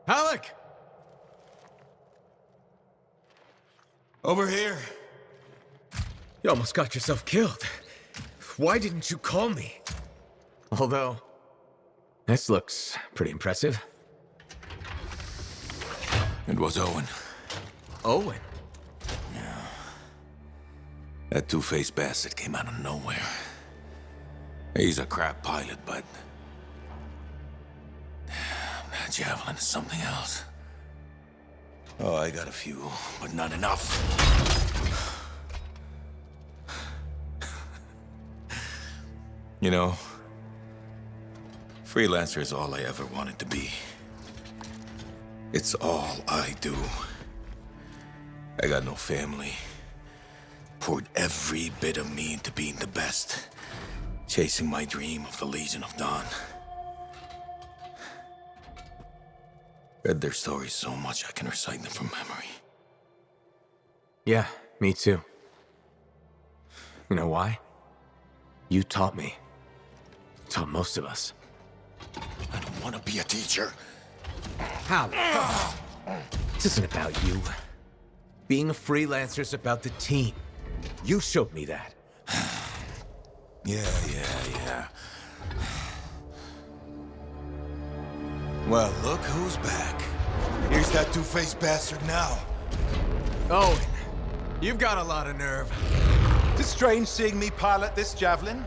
Alec! Over here. You almost got yourself killed. Why didn't you call me? Although, this looks pretty impressive. It was Owen. Owen? Yeah. That two-faced bastard came out of nowhere. He's a crap pilot, but... that Javelin is something else. Oh, I got a few, but not enough. You know, freelancer is all I ever wanted to be. It's all I do. I got no family. Poured every bit of me into being the best. Chasing my dream of the Legion of Dawn. Read their stories so much I can recite them from memory. Yeah, me too. You know why? You taught me. Taught most of us. I don't want to be a teacher. How? This isn't about you. Being a freelancer is about the team. You showed me that. Yeah. Well, look who's back. Here's that two-faced bastard now. Owen, you've got a lot of nerve. It's strange seeing me pilot this Javelin.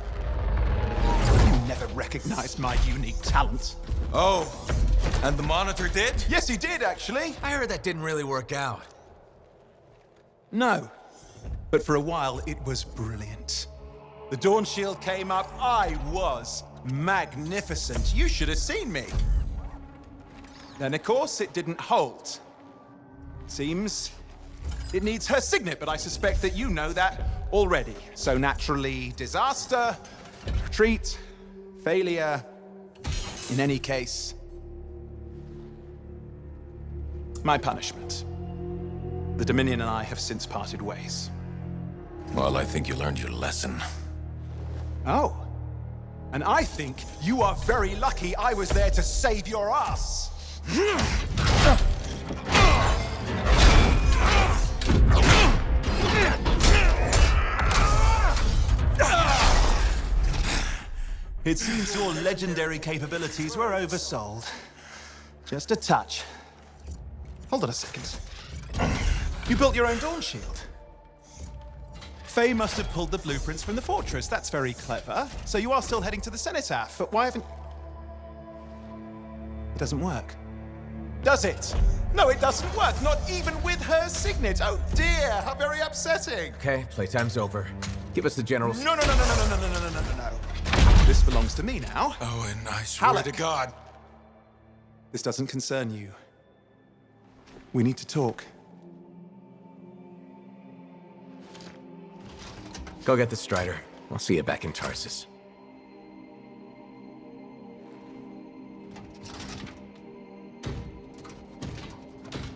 You never recognized my unique talent. Oh, and the monitor did? Yes, he did, actually. I heard that didn't really work out. No. But for a while, it was brilliant. The Dawn Shield came up. I was magnificent. You should have seen me. Then, of course, it didn't hold. Seems it needs her signet, but I suspect that you know that already. So naturally, disaster, retreat, failure. In any case, my punishment. The Dominion and I have since parted ways. Well, I think you learned your lesson. Oh. And I think you are very lucky I was there to save your ass. It seems your legendary capabilities were oversold. Just a touch. Hold on a second. You built your own Dawn Shield. Faye must have pulled the blueprints from the fortress. That's very clever. So you are still heading to the Cenotaph, but why haven't... It doesn't work. Does it? No, it doesn't work. Not even with her signet. Oh dear, how very upsetting. Okay, playtime's over. Give us the general... No. This belongs to me now. Oh, and I swear Alec. to God. This doesn't concern you. We need to talk. Go get the Strider. I'll see you back in Tarsus.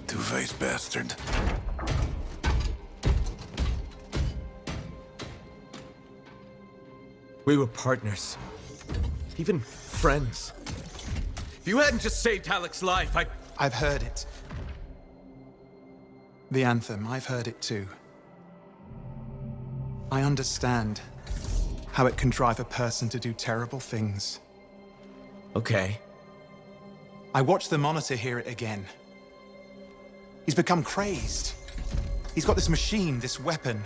Two-faced bastard. We were partners. Even friends. If you hadn't just saved Alec's life, I've heard it. The Anthem, I've heard it too. I understand how it can drive a person to do terrible things. Okay. I watched the Monitor hear it again. He's become crazed. He's got this machine, this weapon.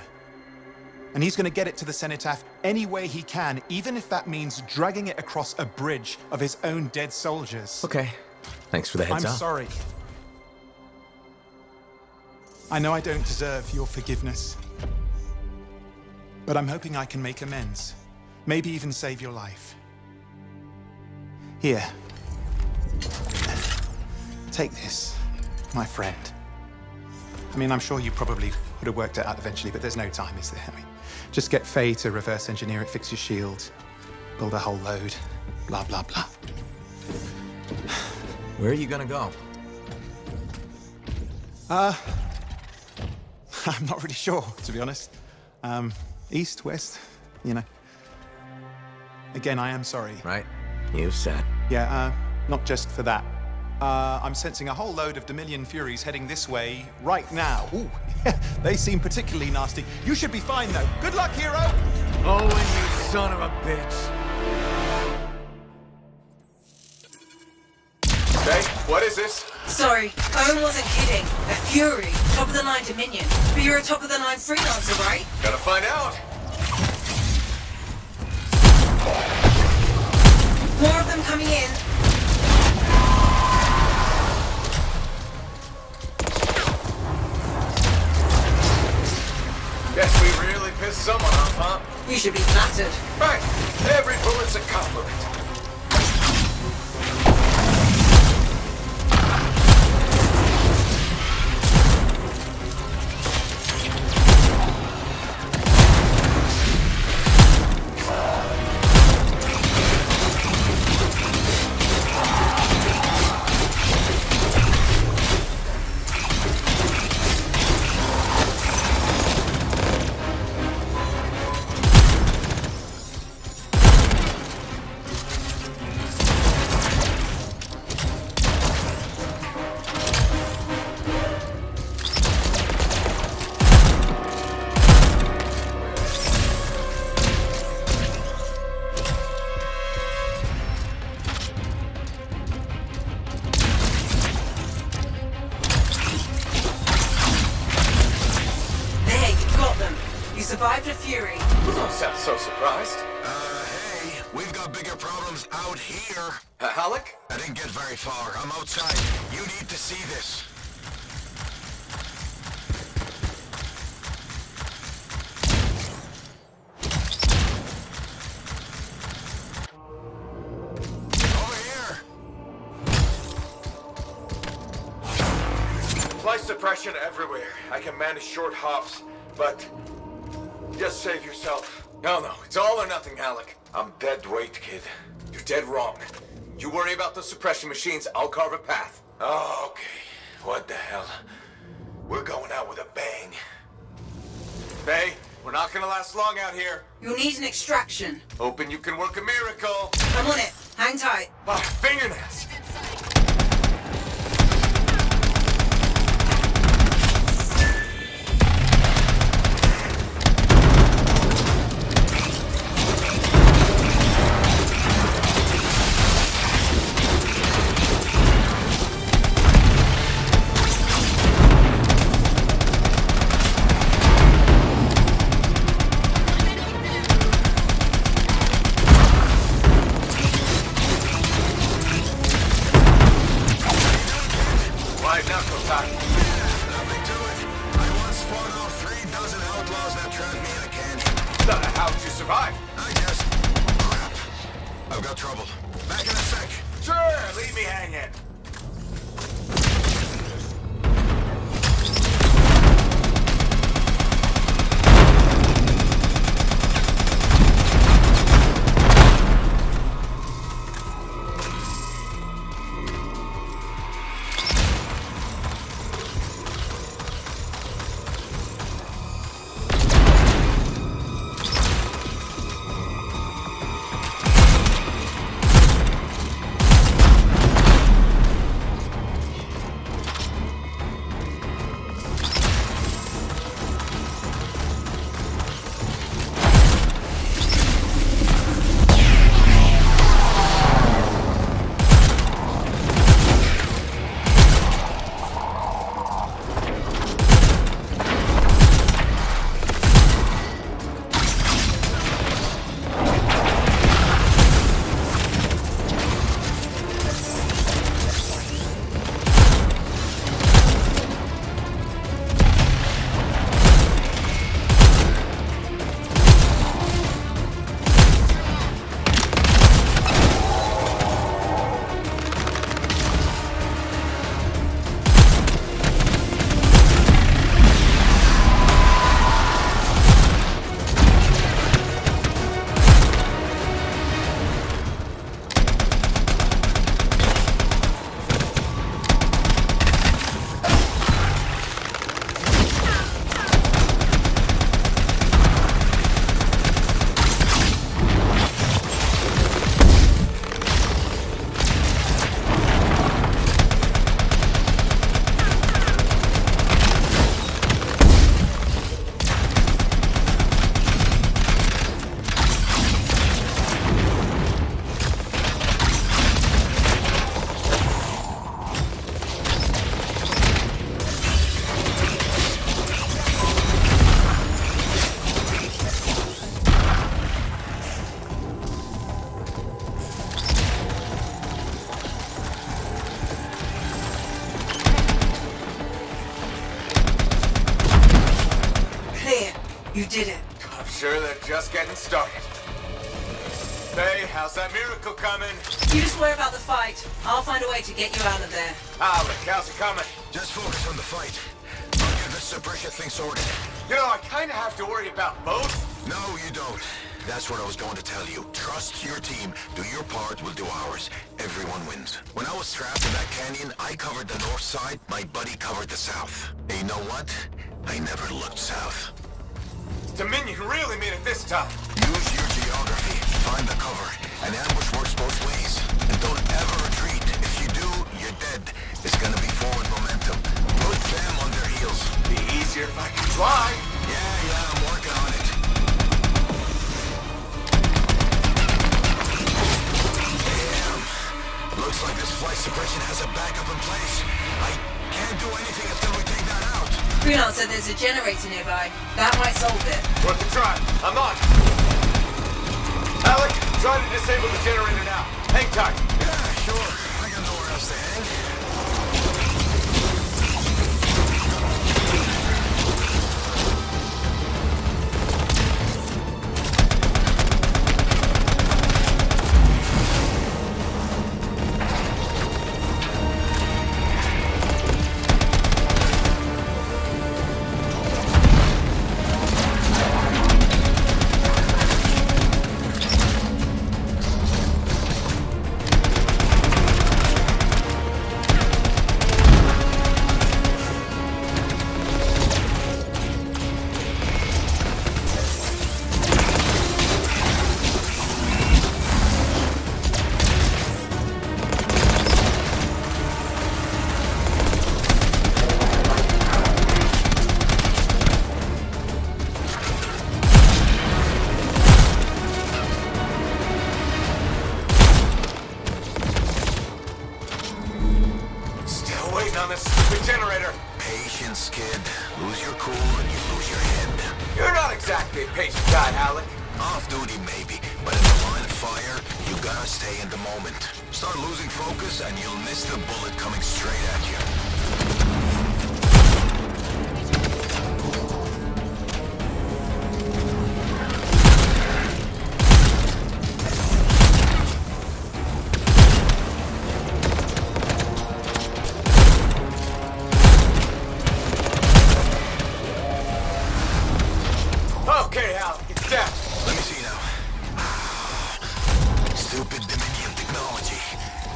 And he's gonna get it to the Cenotaph any way he can, even if that means dragging it across a bridge of his own dead soldiers. Okay. Thanks for the heads up. I'm sorry. I know I don't deserve your forgiveness. But I'm hoping I can make amends. Maybe even save your life. Here. Take this, my friend. I mean, I'm sure you probably would have worked it out eventually, but there's no time, is there? I mean, just get Faye to reverse engineer it, fix your shield, build a whole load, blah, blah, blah. Where are you gonna go? I'm not really sure, to be honest. East, west, you know. Again, I am sorry. Right. You said. Yeah, not just for that. I'm sensing a whole load of Dominion Furies heading this way right now. Ooh, they seem particularly nasty. You should be fine, though. Good luck, hero! Owen, you son of a bitch. Hey, what is this? Sorry, Owen wasn't kidding. A Fury, top-of-the-line Dominion. But you're a top-of-the-line freelancer, right? Gotta find out. More of them coming in. Guess we really pissed someone off, huh? You should be flattered. Right. Every bullet's a compliment. Survived a Fury. You don't sound so surprised. Hey, we've got bigger problems out here. Halleck? I didn't get very far. I'm outside. You need to see this. Over here. Flight suppression everywhere. I can manage short hops, but just save yourself. No, it's all or nothing, Halleck. I'm dead weight, kid. You're dead wrong. You worry about the suppression machines, I'll carve a path. Oh, okay. What the hell? We're going out with a bang. Faye, we're not gonna last long out here. You'll need an extraction. Hoping you can work a miracle. I'm on it. Hang tight. My fingernails. Nothing to it. I once fought off 3 dozen outlaws that trapped me in a canyon. How'd you survive? I just... crap. I've got trouble. Back in a sec. Sure, leave me hanging. You did it. I'm sure they're just getting started. Hey, how's that miracle coming? You just worry about the fight. I'll find a way to get you out of there. Alec, how's it coming? Just focus on the fight. I'll get the suppression thing sorted. You know, I kind of have to worry about both. No, you don't. That's what I was going to tell you. Trust your team. Do your part, we'll do ours. Everyone wins. When I was trapped in that canyon, I covered the north side, my buddy covered the south. And you know what? I never looked south. Dominion really mean it this time. Use your geography, find the cover, and ambush works both ways. And don't ever retreat. If you do, you're dead. It's gonna be forward momentum. Put them on their heels. Be easier if I could fly. Yeah, I'm working on it. Damn. Looks like this flight suppression has a backup in place. I can't do anything until we take that out. Freelance said there's a generator nearby. That might solve it. Worth a try. I'm on. Alec, try to disable the generator now. Hang tight. Yeah, sure. I got nowhere else to hang. On this stupid generator. Patience, kid. Lose your cool and you lose your head. You're not exactly a patient guy, Alec. Off duty, maybe, but in the line of fire, you gotta stay in the moment. Start losing focus and you'll miss the bullet coming straight at you. Okay, Alec, it's down. Let me see now. Stupid Dominion technology.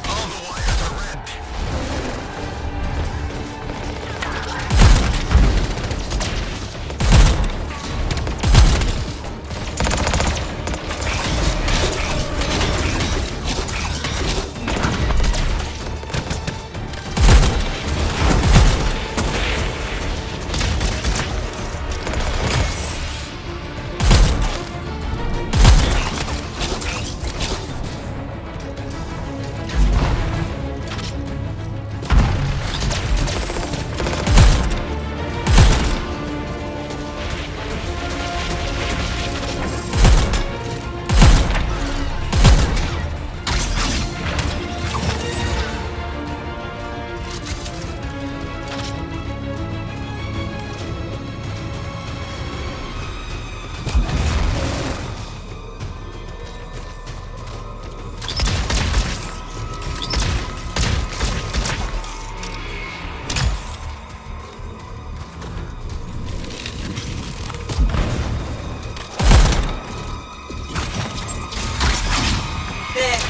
All the wires are red.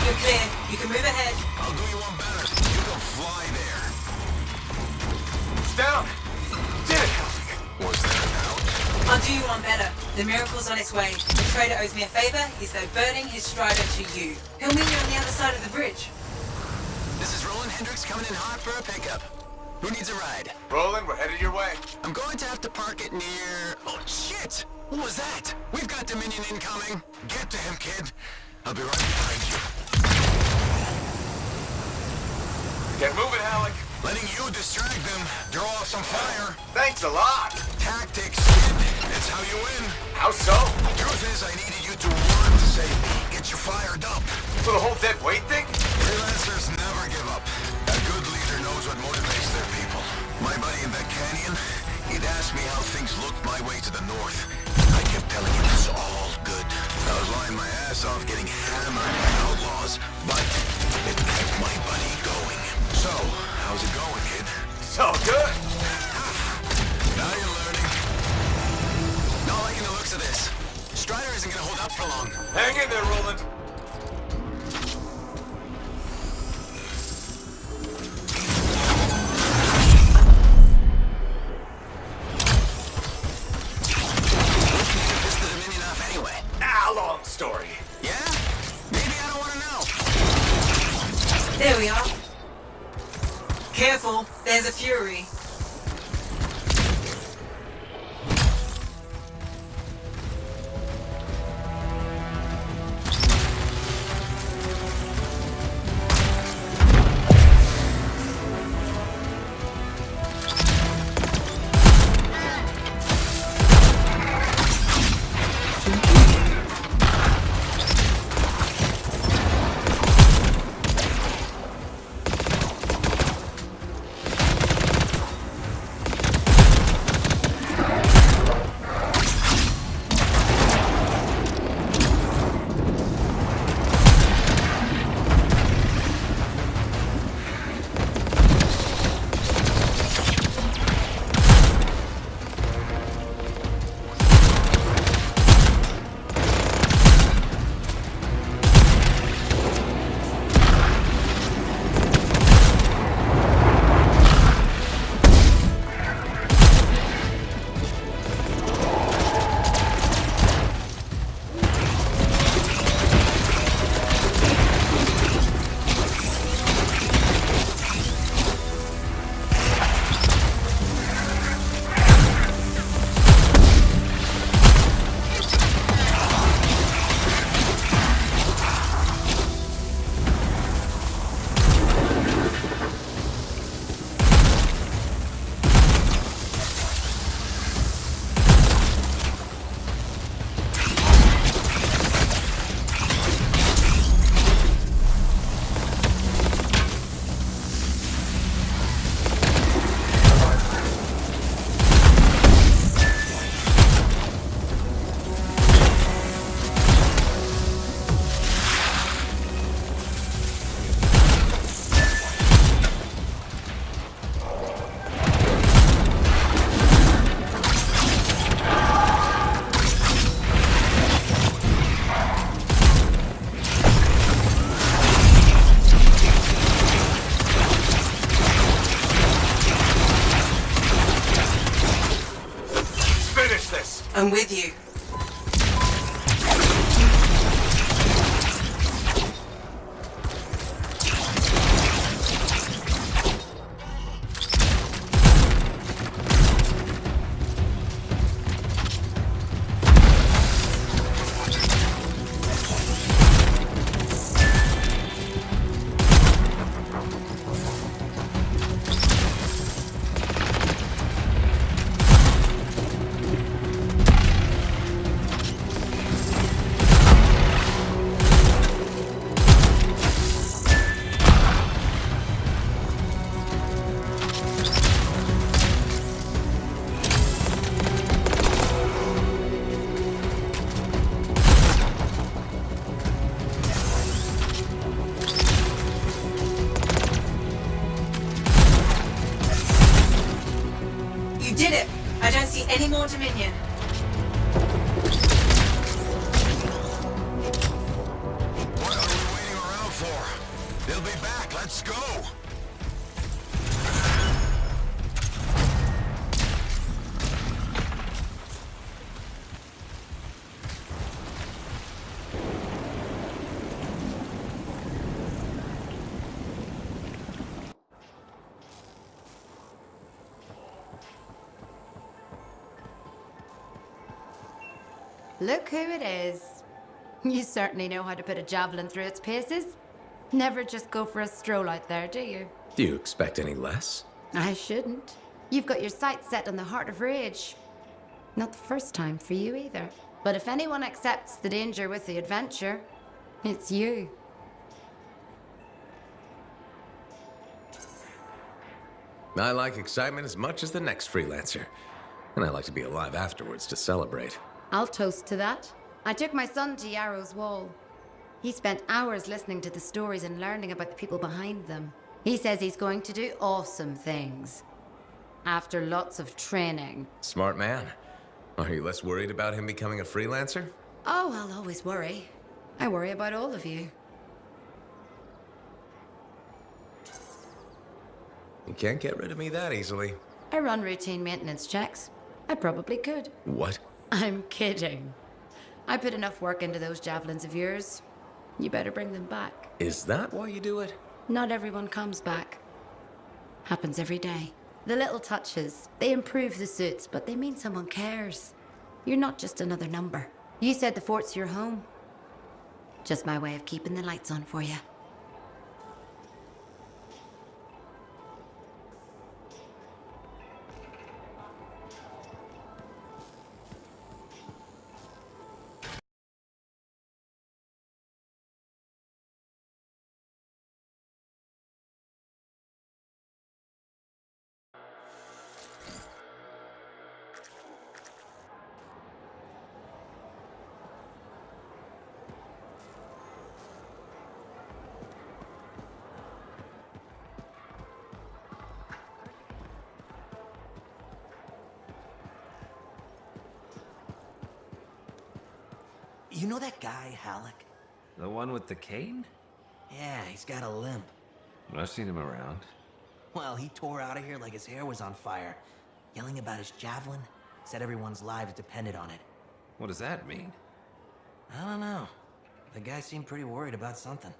You're clear. You can move ahead. I'll do you one better. You can fly there. It's down. Did it, Alec. Was that an out? I'll do you one better. The miracle's on its way. The trader owes me a favor. He's though burning his strider to you. He'll meet you on the other side of the bridge. This is Roland Hendricks coming in hot for a pickup. Who needs a ride? Roland, we're headed your way. I'm going to have to park it near... Oh, shit! What was that? We've got Dominion incoming. Get to him, kid. I'll be right behind you. Get moving, Alec. Letting you distract them, draw off some fire. Thanks a lot. Tactics, kid. It's how you win. How so? Truth is, I needed you to run to save me. Get you fired up. For the whole dead weight thing? Freelancers never give up. A good leader knows what motivates their people. My buddy in that canyon, he'd asked me how things looked my way to the north. I telling you it's all good. I was lying my ass off getting hammered by outlaws, but it kept my buddy going. So, how's it going, kid? It's all good. Now you're learning. Not liking the looks of this. Strider isn't gonna hold up for long. Hang in there, Roland. Pissed the Dominion off anyway. Long story. Yeah? Maybe I don't want to know. There we are. Careful, there's a Fury. I'm with you. You did it! I don't see any more Dominion. What are we waiting around for? They'll be back. Let's go. Look who it is. You certainly know how to put a javelin through its paces. Never just go for a stroll out there, do you? Do you expect any less? I shouldn't. You've got your sights set on the heart of rage. Not the first time for you either. But if anyone accepts the danger with the adventure, it's you. I like excitement as much as the next freelancer. And I like to be alive afterwards to celebrate. I'll toast to that. I took my son to Yarrow's Wall. He spent hours listening to the stories and learning about the people behind them. He says he's going to do awesome things. After lots of training. Smart man. Are you less worried about him becoming a freelancer? Oh, I'll always worry. I worry about all of you. You can't get rid of me that easily. I run routine maintenance checks. I probably could. What? I'm kidding. I put enough work into those javelins of yours. You better bring them back. Is that why you do it? Not everyone comes back. Happens every day. The little touches, they improve the suits, but they mean someone cares. You're not just another number. You said the fort's your home. Just my way of keeping the lights on for you. You know that guy, Halleck? The one with the cane? Yeah, he's got a limp. I've seen him around. Well, he tore out of here like his hair was on fire. Yelling about his javelin. Said everyone's lives depended on it. What does that mean? I don't know. The guy seemed pretty worried about something.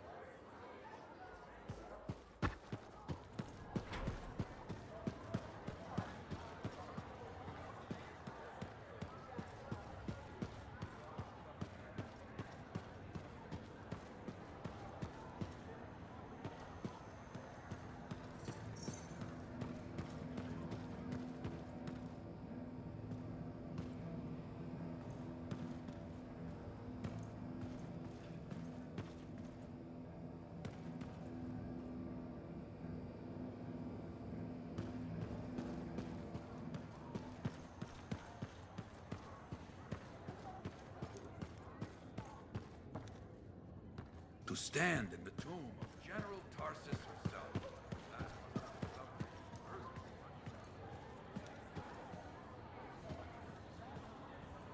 To stand in the tomb of General Tarsus herself.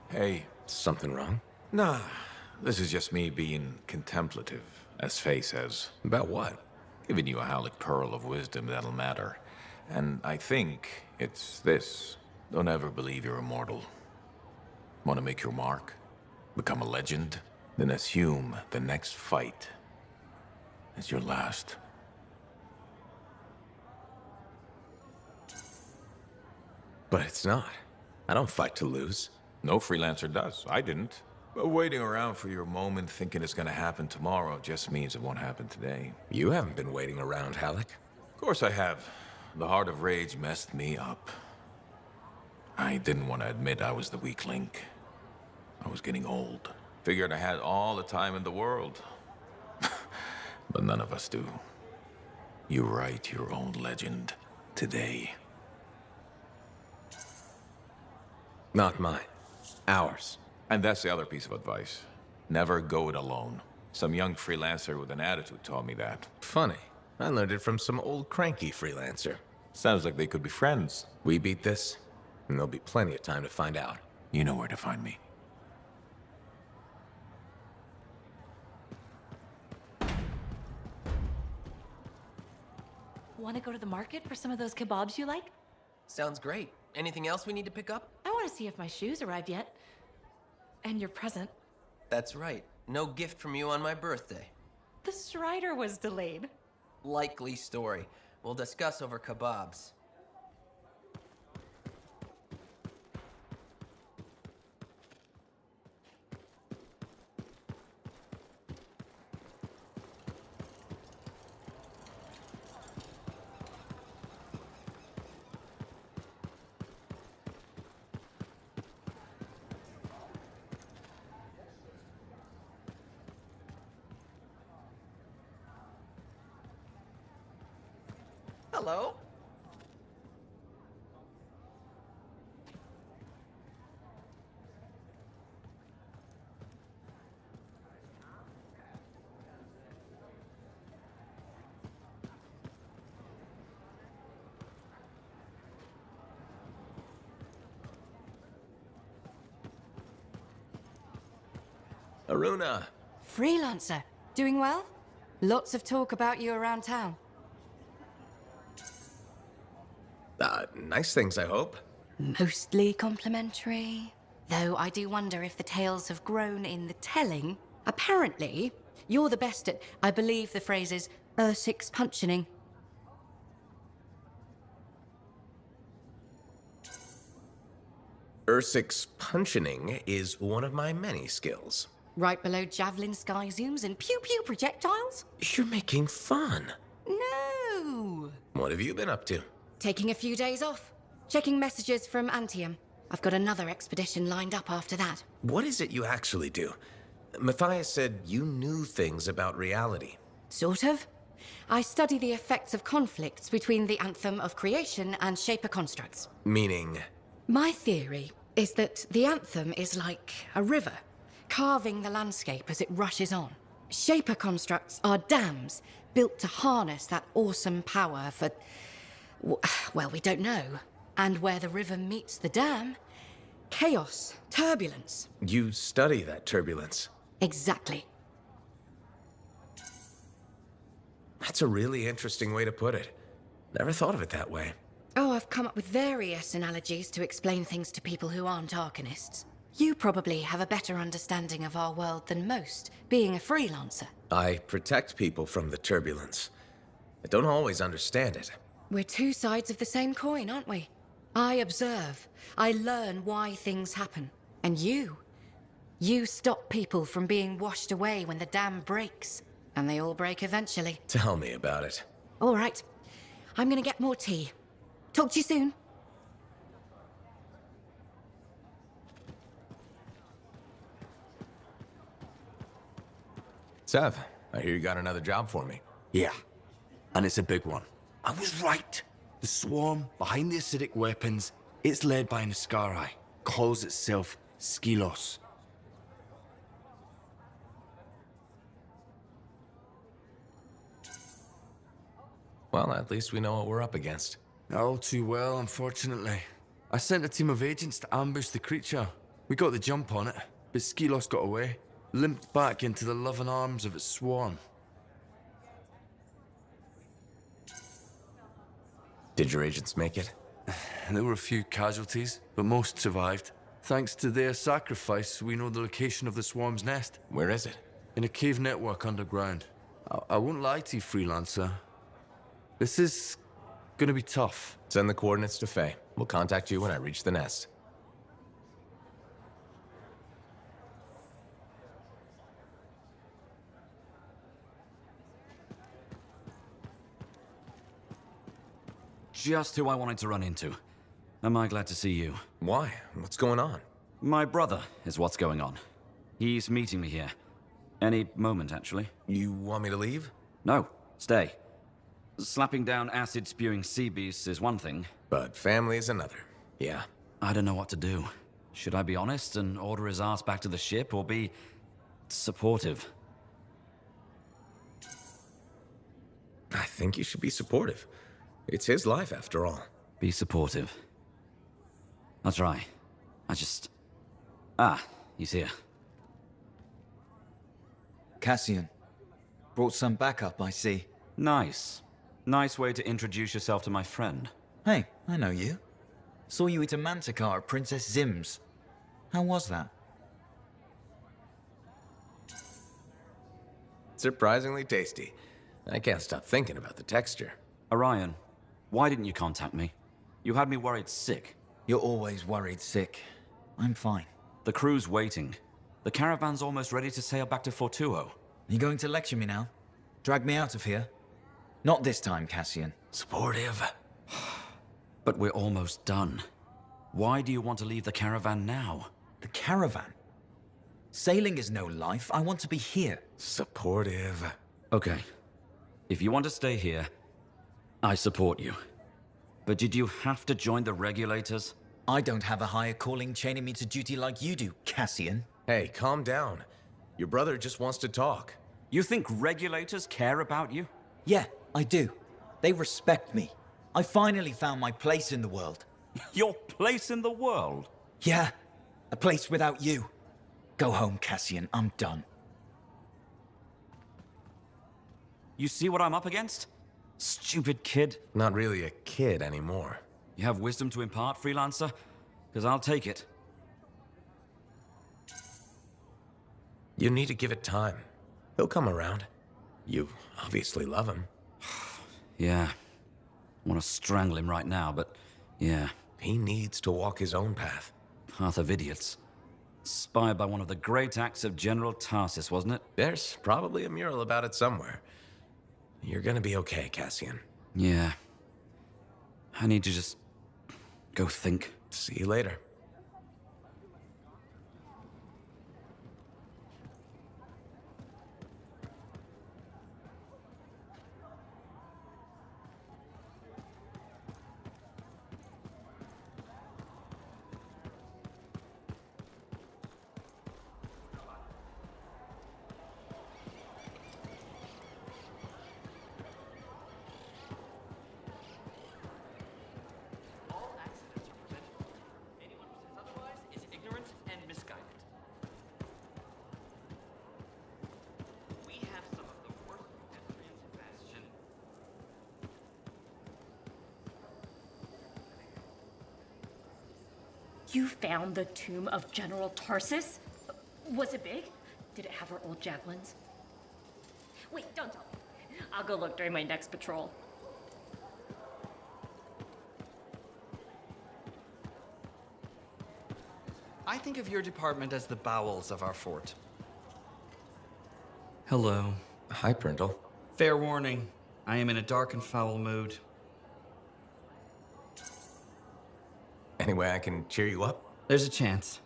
Hey. Something wrong? Nah, this is just me being contemplative, as Faye says. About what? Giving you a Halleck pearl of wisdom that'll matter. And I think it's this. Don't ever believe you're immortal. Want to make your mark? Become a legend? Then assume the next fight is your last. But it's not. I don't fight to lose. No freelancer does. I didn't. But waiting around for your moment thinking it's gonna happen tomorrow just means it won't happen today. You haven't been waiting around, Halleck. Of course I have. The Heart of Rage messed me up. I didn't want to admit I was the weak link. I was getting old. Figured I had all the time in the world. But none of us do. You write your own legend today. Not mine. Ours. And that's the other piece of advice. Never go it alone. Some young freelancer with an attitude taught me that. Funny. I learned it from some old cranky freelancer. Sounds like they could be friends. We beat this, and there'll be plenty of time to find out. You know where to find me. Want to go to the market for some of those kebabs you like? Sounds great. Anything else we need to pick up? I want to see if my shoes arrived yet. And your present. That's right. No gift from you on my birthday. The Strider was delayed. Likely story. We'll discuss over kebabs. Hello? Aruna. Freelancer. Doing well? Lots of talk about you around town. Nice things, I hope. Mostly complimentary. Though I do wonder if the tales have grown in the telling. Apparently, you're the best at, I believe the phrase is, Ursix punching. Ursix punching is one of my many skills. Right below javelin sky zooms and pew-pew projectiles? You're making fun. No! What have you been up to? Taking a few days off. Checking messages from Antium. I've got another expedition lined up after that. What is it you actually do? Matthias said you knew things about reality. Sort of. I study the effects of conflicts between the Anthem of Creation and Shaper constructs. Meaning? My theory is that the Anthem is like a river, carving the landscape as it rushes on. Shaper constructs are dams built to harness that awesome power for... well, we don't know. And where the river meets the dam, chaos, turbulence. You study that turbulence. Exactly. That's a really interesting way to put it. Never thought of it that way. Oh, I've come up with various analogies to explain things to people who aren't Arcanists. You probably have a better understanding of our world than most, being a freelancer. I protect people from the turbulence. I don't always understand it. We're two sides of the same coin, aren't we? I observe. I learn why things happen. And you stop people from being washed away when the dam breaks. And they all break eventually. Tell me about it. All right. I'm gonna get more tea. Talk to you soon. Sev, I hear you got another job for me. Yeah, and it's a big one. I was right. The swarm behind the acidic weapons, it's led by an Ascari. Calls itself Skilos. Well, at least we know what we're up against. All too well, unfortunately. I sent a team of agents to ambush the creature. We got the jump on it, but Skilos got away. Limped back into the loving arms of its swarm. Did your agents make it? There were a few casualties, but most survived. Thanks to their sacrifice, we know the location of the swarm's nest. Where is it? In a cave network underground. I won't lie to you, freelancer. This is gonna be tough. Send the coordinates to Faye. We'll contact you when I reach the nest. Just who I wanted to run into. Am I glad to see you? Why? What's going on? My brother is what's going on. He's meeting me here. Any moment, actually. You want me to leave? No, stay. Slapping down acid-spewing sea beasts is one thing. But family is another. Yeah. I don't know what to do. Should I be honest and order his ass back to the ship, or be supportive? I think you should be supportive. It's his life, after all. Be supportive. I'll try. He's here. Cassian. Brought some backup, I see. Nice. Nice way to introduce yourself to my friend. Hey, I know you. Saw you eat a manticar at Princess Zim's. How was that? Surprisingly tasty. I can't stop thinking about the texture. Orion, why didn't you contact me? You had me worried sick. You're always worried sick. I'm fine. The crew's waiting. The caravan's almost ready to sail back to Fortuo. You going to lecture me now? Drag me out of here? Not this time, Cassian. Supportive. But we're almost done. Why do you want to leave the caravan now? The caravan? Sailing is no life. I want to be here. Supportive. Okay. If you want to stay here, I support you. But did you have to join the regulators? I don't have a higher calling chaining me to duty like you do, Cassian. Hey, calm down. Your brother just wants to talk. You think regulators care about you? Yeah, I do. They respect me. I finally found my place in the world. Your place in the world? Yeah, a place without you. Go home, Cassian. I'm done. You see what I'm up against? Stupid kid. Not really a kid anymore. You have wisdom to impart, freelancer? Because I'll take it. You need to give it time. He'll come around. You obviously love him. Yeah. I want to strangle him right now, but yeah. He needs to walk his own path. Path of idiots. Inspired by one of the great acts of General Tarsus, wasn't it? There's probably a mural about it somewhere. You're gonna be okay, Cassian. Yeah. I need to just go think. See you later. You found the tomb of General Tarsus? Was it big? Did it have our old javelins? Wait, don't tell me. I'll go look during my next patrol. I think of your department as the bowels of our fort. Hello. Hi, Prindle. Fair warning, I am in a dark and foul mood. Any way I can cheer you up? There's a chance.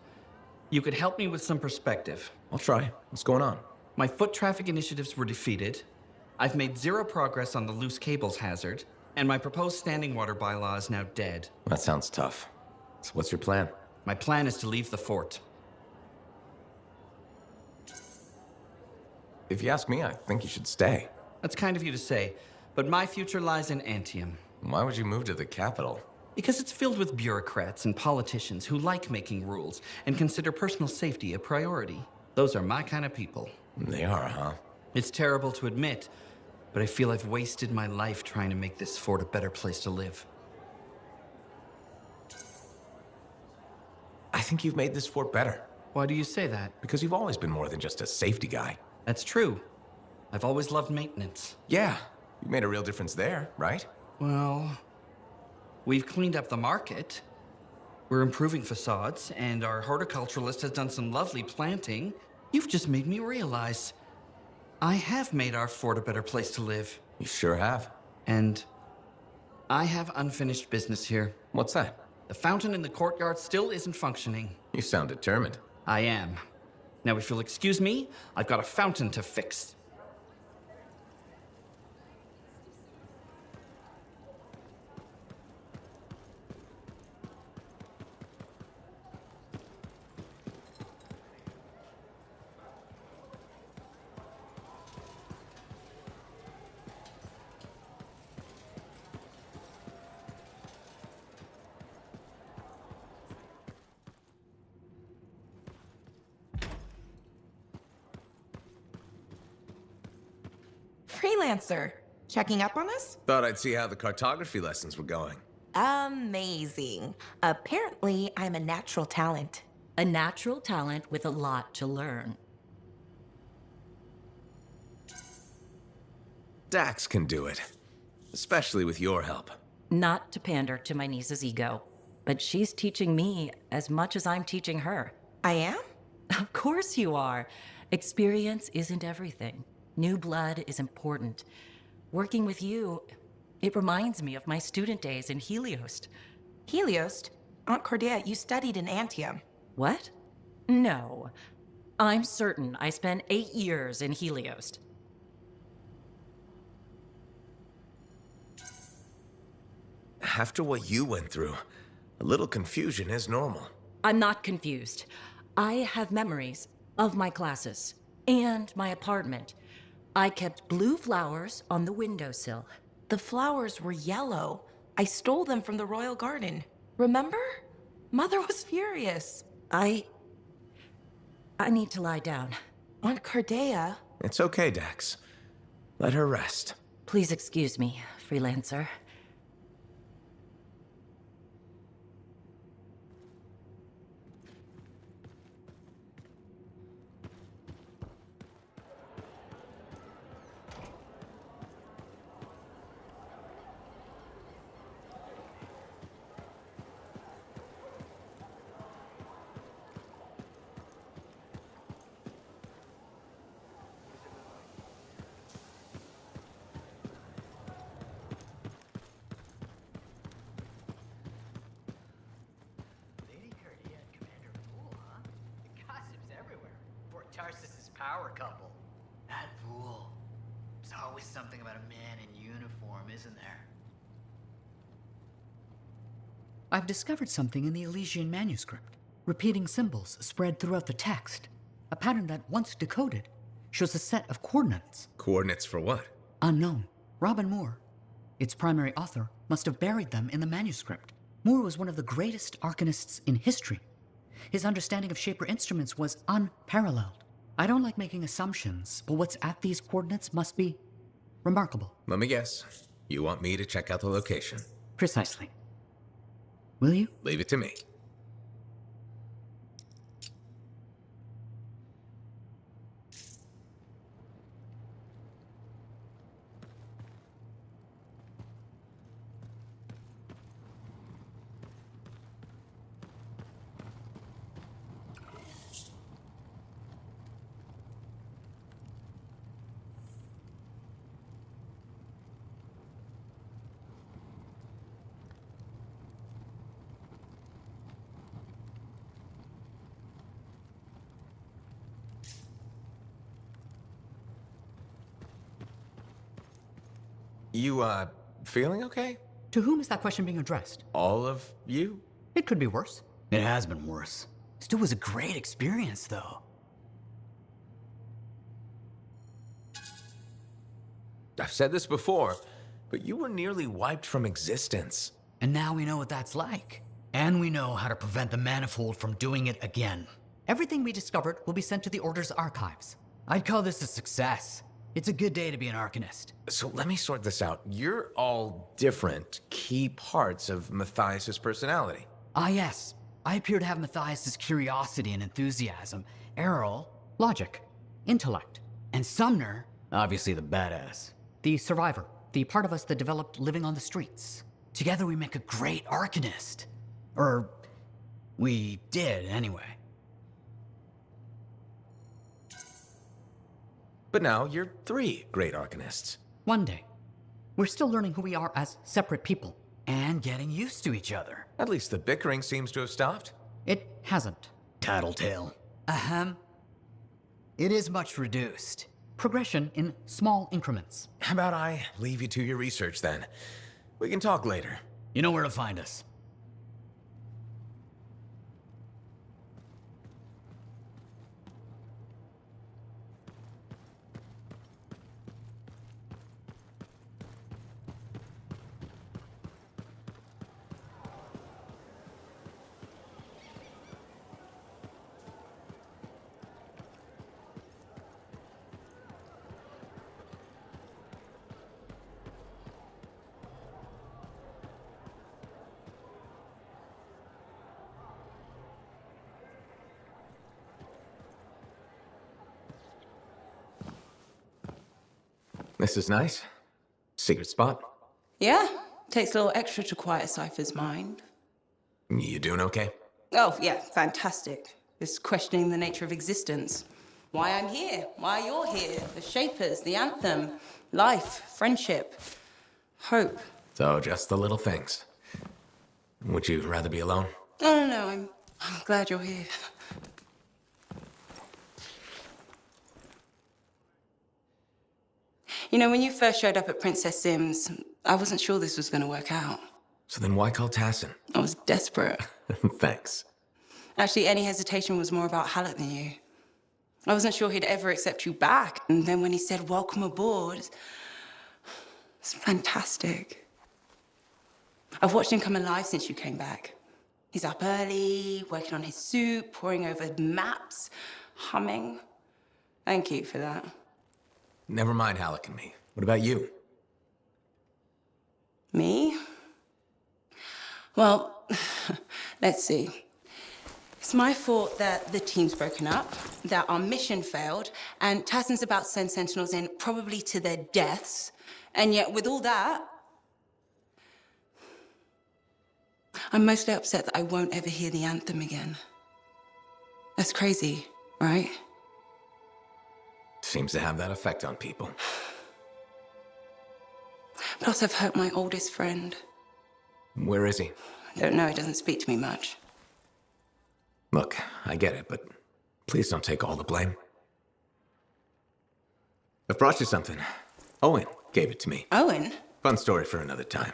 You could help me with some perspective. I'll try. What's going on? My foot traffic initiatives were defeated. I've made zero progress on the loose cables hazard, and my proposed standing water bylaw is now dead. That sounds tough. So what's your plan? My plan is to leave the fort. If you ask me, I think you should stay. That's kind of you to say, but my future lies in Anthem. Why would you move to the capital? Because it's filled with bureaucrats and politicians who like making rules and consider personal safety a priority. Those are my kind of people. They are, huh? It's terrible to admit, but I feel I've wasted my life trying to make this fort a better place to live. I think you've made this fort better. Why do you say that? Because you've always been more than just a safety guy. That's true. I've always loved maintenance. Yeah, you made a real difference there, right? Well, we've cleaned up the market. We're improving facades, and our horticulturalist has done some lovely planting. You've just made me realize I have made our fort a better place to live. You sure have. And I have unfinished business here. What's that? The fountain in the courtyard still isn't functioning. You sound determined. I am. Now, if you'll excuse me, I've got a fountain to fix. Freelancer, checking up on us? Thought I'd see how the cartography lessons were going. Amazing. Apparently, I'm a natural talent. A natural talent with a lot to learn. Dax can do it. Especially with your help. Not to pander to my niece's ego, but she's teaching me as much as I'm teaching her. I am? Of course you are. Experience isn't everything. New blood is important. Working with you, it reminds me of my student days in Heliost. Heliost? Aunt Cordia, you studied in Anthem. What? No. I'm certain I spent 8 years in Heliost. After what you went through, a little confusion is normal. I'm not confused. I have memories of my classes and my apartment. I kept blue flowers on the windowsill. The flowers were yellow. I stole them from the royal garden. Remember? Mother was furious. I I need to lie down. Aunt Cardea? It's okay, Dax. Let her rest. Please excuse me, freelancer. Tarsus's power couple. That fool. There's always something about a man in uniform, isn't there? I've discovered something in the Elysian manuscript. Repeating symbols spread throughout the text. A pattern that, once decoded, shows a set of coordinates. Coordinates for what? Unknown. Robin Moore, its primary author, must have buried them in the manuscript. Moore was one of the greatest arcanists in history. His understanding of Shaper instruments was unparalleled. I don't like making assumptions, but what's at these coordinates must be remarkable. Let me guess. You want me to check out the location? Precisely. Will you? Leave it to me. You, feeling okay? To whom is that question being addressed? All of you? It could be worse. It has been worse. Still was a great experience, though. I've said this before, but you were nearly wiped from existence. And now we know what that's like. And we know how to prevent the Manifold from doing it again. Everything we discovered will be sent to the Order's archives. I'd call this a success. It's a good day to be an Arcanist. So let me sort this out. You're all different key parts of Matthias's personality. Ah, yes. I appear to have Matthias's curiosity and enthusiasm. Errol, logic, intellect. And Sumner, obviously the badass. The survivor, the part of us that developed living on the streets. Together we make a great Arcanist. Or, we did, anyway. But now you're 3 great Arcanists. One day. We're still learning who we are as separate people. And getting used to each other. At least the bickering seems to have stopped. It hasn't. Tattletale. Ahem. It is much reduced. Progression in small increments. How about I leave you to your research then? We can talk later. You know where to find us. This is nice. Secret spot. Yeah, takes a little extra to quiet Cypher's mind. You doing okay? Oh, yeah, fantastic. Just questioning the nature of existence. Why I'm here, why you're here, the Shapers, the Anthem, life, friendship, hope. So, just the little things. Would you rather be alone? No, I'm glad you're here. You know, when you first showed up at Princess Sims, I wasn't sure this was going to work out. So then why call Tassin? I was desperate. Thanks. Actually, any hesitation was more about Halleck than you. I wasn't sure he'd ever accept you back. And then when he said, welcome aboard, it's fantastic. I've watched him come alive since you came back. He's up early, working on his suit, poring over maps. humming. Thank you for that. Never mind Halleck and me. What about you? Me? Well, let's see. It's my fault that the team's broken up, that our mission failed, and Tassin's about to send Sentinels in, probably to their deaths. And yet, with all that, I'm mostly upset that I won't ever hear the anthem again. That's crazy, right? Seems to have that effect on people. Plus, I've hurt my oldest friend. Where is he? I don't know, he doesn't speak to me much. Look, I get it, but please don't take all the blame. I've brought you something. Owen gave it to me. Owen? Fun story for another time.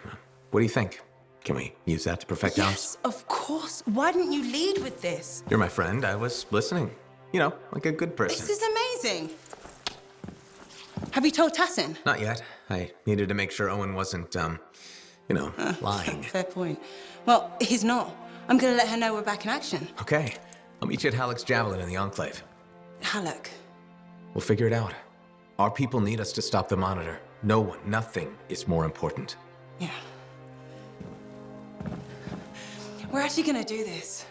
What do you think? Can we use that to perfect ours? Yes, of course. Why didn't you lead with this? You're my friend. I was listening. You know, like a good person. This is amazing. Have you told Tassin? Not yet. I needed to make sure Owen wasn't, lying. Fair point. Well, he's not. I'm gonna let her know we're back in action. Okay. I'll meet you at Halleck's Javelin in the Enclave. Halleck. We'll figure it out. Our people need us to stop the Monitor. No one, nothing is more important. Yeah. We're actually gonna do this.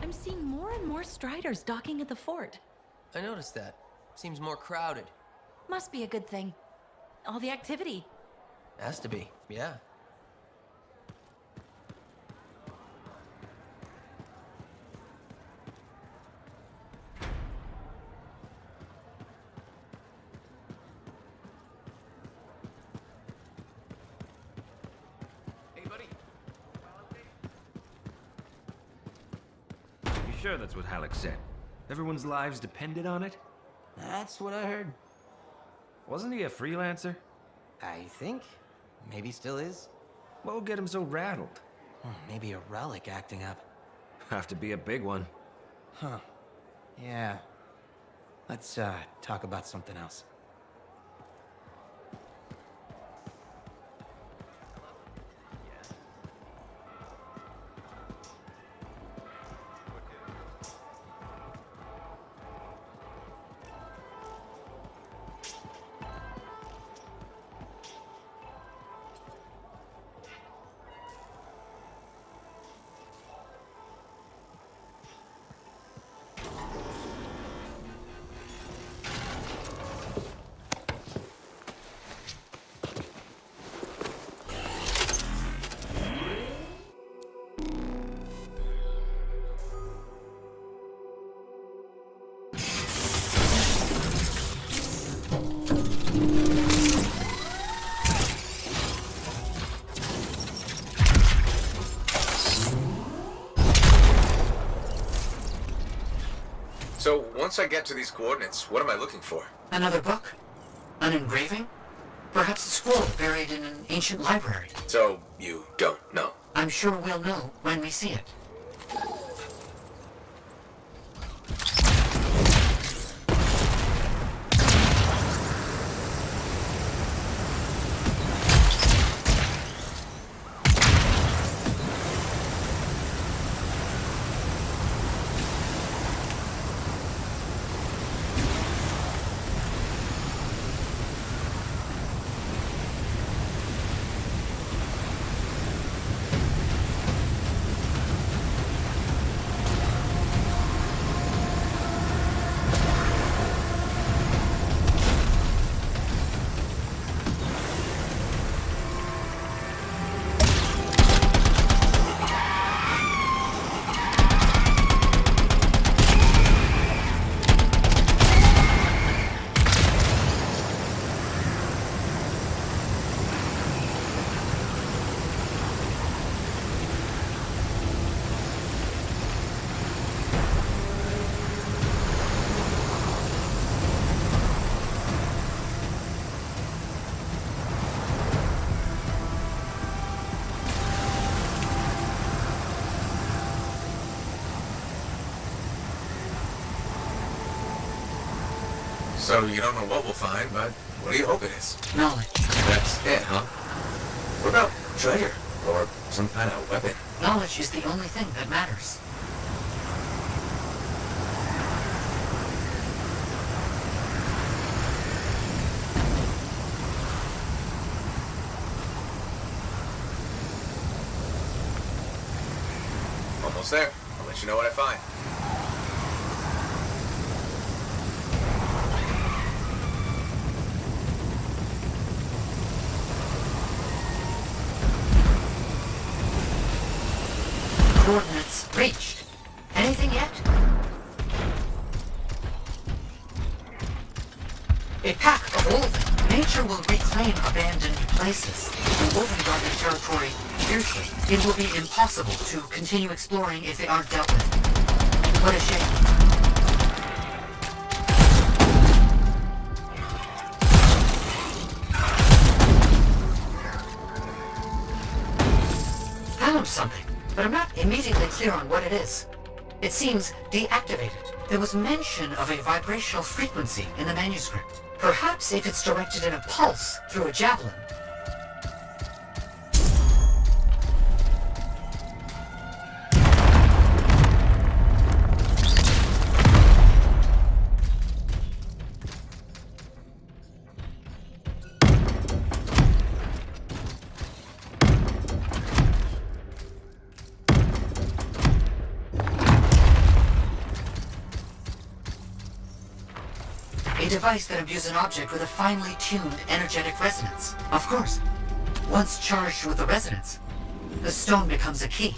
I'm seeing more and more Striders docking at the fort. I noticed that. Seems more crowded. Must be a good thing. All the activity. Has to be, yeah. Hey, buddy. You sure that's what Halleck said? Everyone's lives depended on it? That's what I heard. Wasn't he a freelancer? I think. Maybe still is. What would get him so rattled? Maybe a relic acting up. Have to be a big one. Huh. Yeah. Let's, talk about something else. So, once I get to these coordinates, what am I looking for? Another book? An engraving? Perhaps a scroll buried in an ancient library. So, you don't know? I'm sure we'll know when we see it. So you don't know what we'll find, but what do you hope it is? Knowledge. That's it, huh? What about treasure? Or some kind of weapon? Knowledge is the only thing that matters. Almost there. I'll let you know what I find. Coordinates reached. Anything yet? A pack of all of them. Nature will reclaim abandoned places. The Woven guard their territory fiercely. It will be impossible to continue exploring if they aren't dealt with. What a shame. Found something, but I'm not immediately clear on what it is. It seems deactivated. There was mention of a vibrational frequency in the manuscript. Perhaps if it's directed in a pulse through a javelin. A device that imbues an object with a finely tuned energetic resonance. Of course. Once charged with the resonance, the stone becomes a key.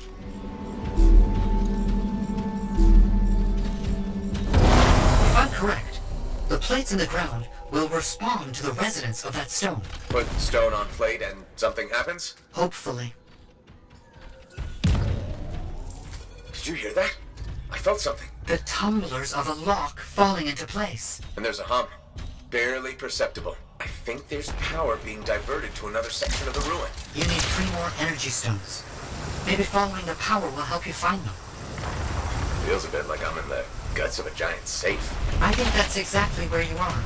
If I'm correct, the plates in the ground will respond to the resonance of that stone. Put stone on plate and something happens? Hopefully. Did you hear that? I felt something. The tumblers of a lock falling into place. And there's a hum. Barely perceptible. I think there's power being diverted to another section of the ruin. You need 3 more energy stones. Maybe following the power will help you find them. Feels a bit like I'm in the guts of a giant safe. I think that's exactly where you are.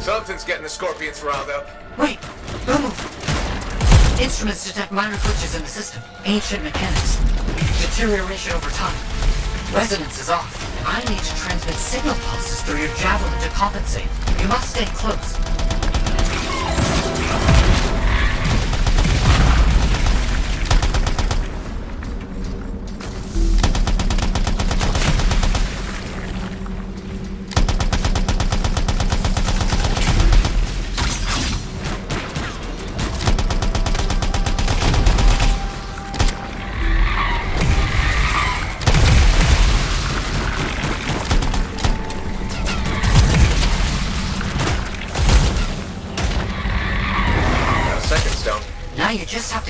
Something's getting the scorpions riled up. Wait! Don't move! Instruments detect minor glitches in the system. Ancient mechanics. Deterioration over time. Resonance is off. I need to transmit signal pulses through your javelin to compensate. You must stay close.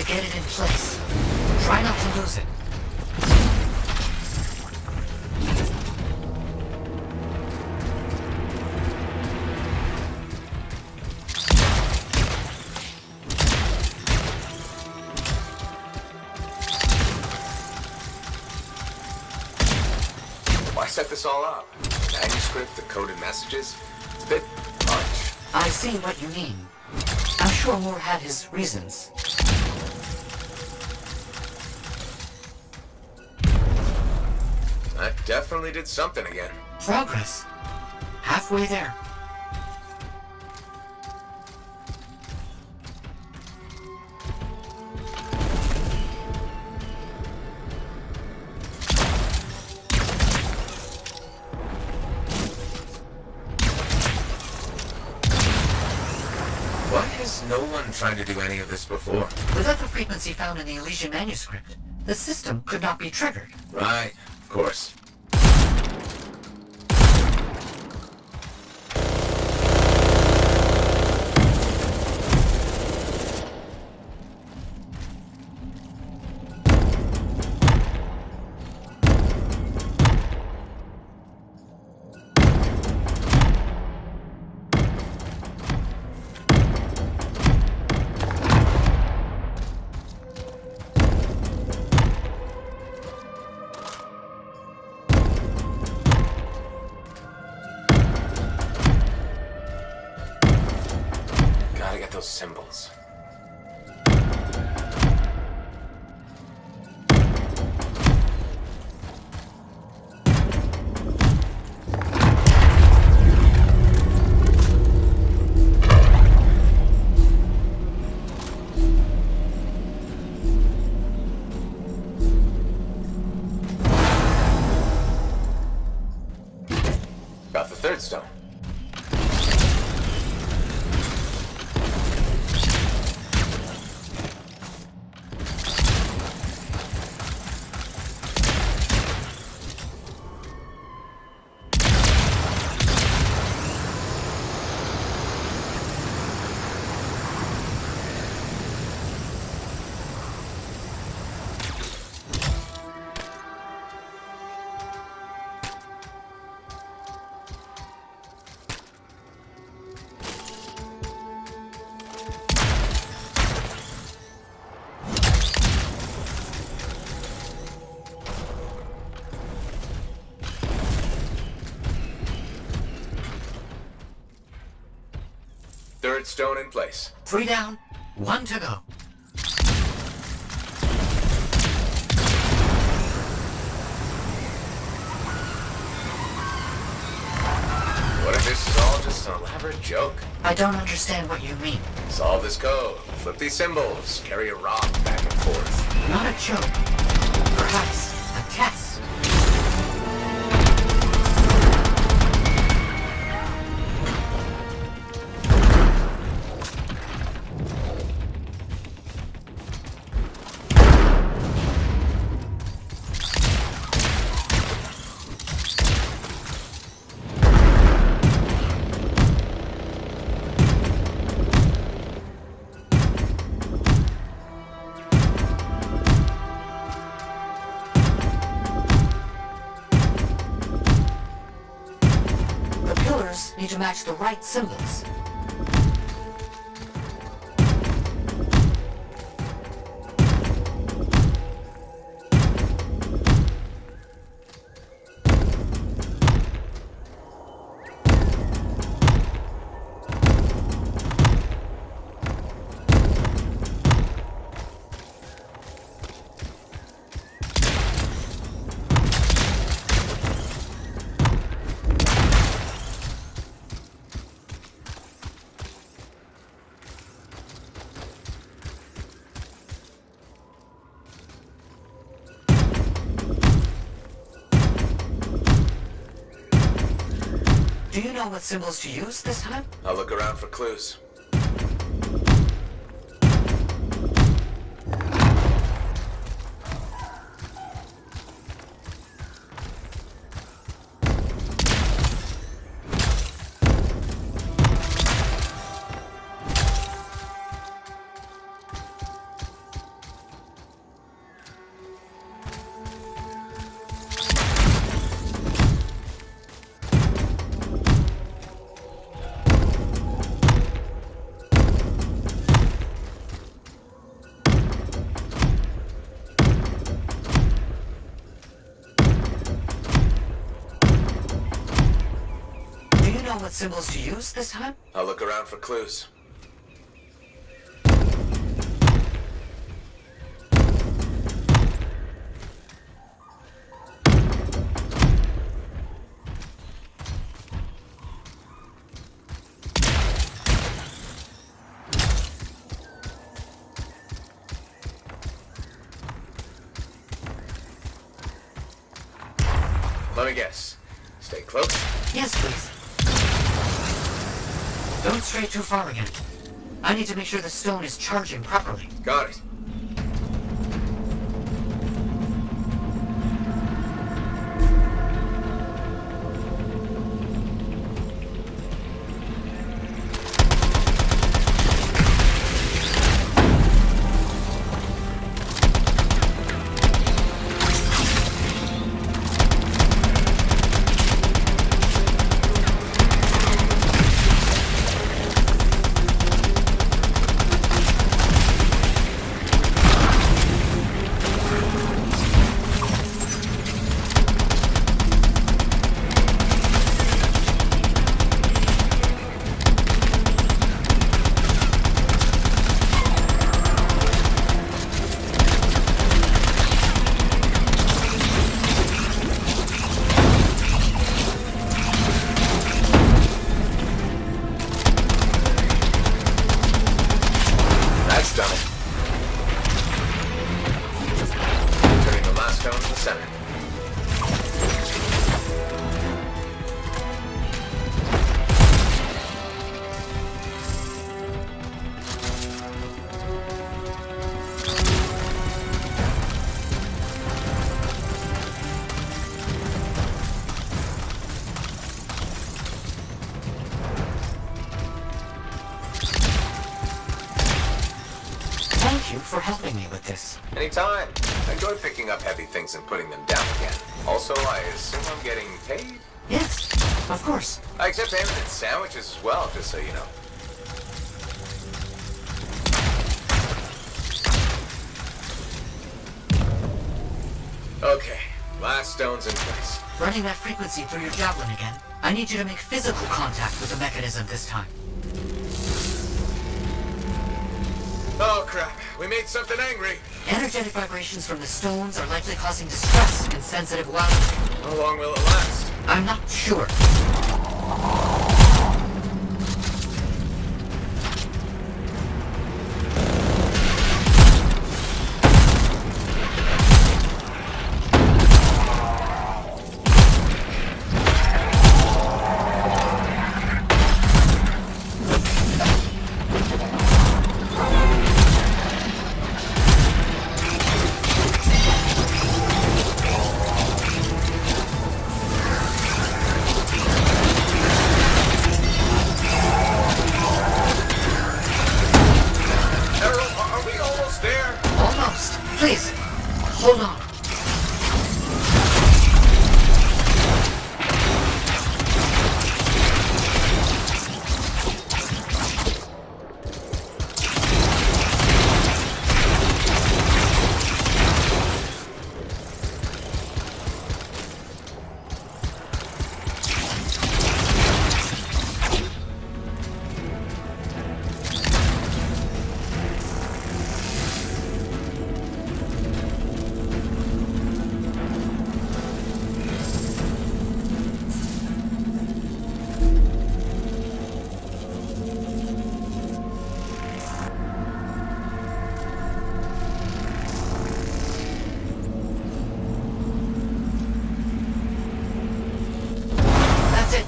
to get it in place. Try not to lose it. Why set this all up? Manuscript, the coded messages? It's a bit much. I see what you mean. I'm sure Moore had his reasons. That definitely did something again. Progress. Halfway there. Why has no one tried to do any of this before? Without the frequency found in the Elysian manuscript, the system could not be triggered. Right, of course. Gotta get those symbols. Got the third stone. Third stone in place. 3 down, 1 to go. What if this is all just an elaborate joke? I don't understand what you mean. Solve this code, flip these symbols, carry a rock back and forth. Not a joke. Perhaps a test. Need to match the right symbols. Do you know what symbols to use this time? I'll look around for clues. know what symbols to use this time? I'll look around for clues. Let me guess. Stay close? Yes, please. Don't stray too far again. I need to make sure the stone is charging properly. Got it. Thank you for helping me with this. Anytime. I enjoy picking up heavy things and putting them down again. Also, I assume I'm getting paid? Yes, of course. I accept payment in sandwiches as well, just so you know. Okay, last stone's in place. Running that frequency through your javelin again. I need you to make physical contact with the mechanism this time. Oh crap, we made something angry. Energetic vibrations from the stones are likely causing distress in sensitive wells. How long will it last? I'm not sure. Please, hold on.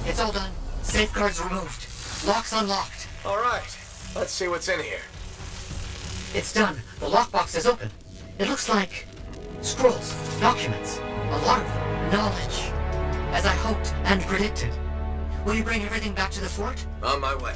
It's all done. Safeguards removed. Locks unlocked. All right. Let's see what's in here. It's done. The lockbox is open. It looks like scrolls, documents, a lot of them. Knowledge. As I hoped and predicted. Will you bring everything back to the fort? On my way.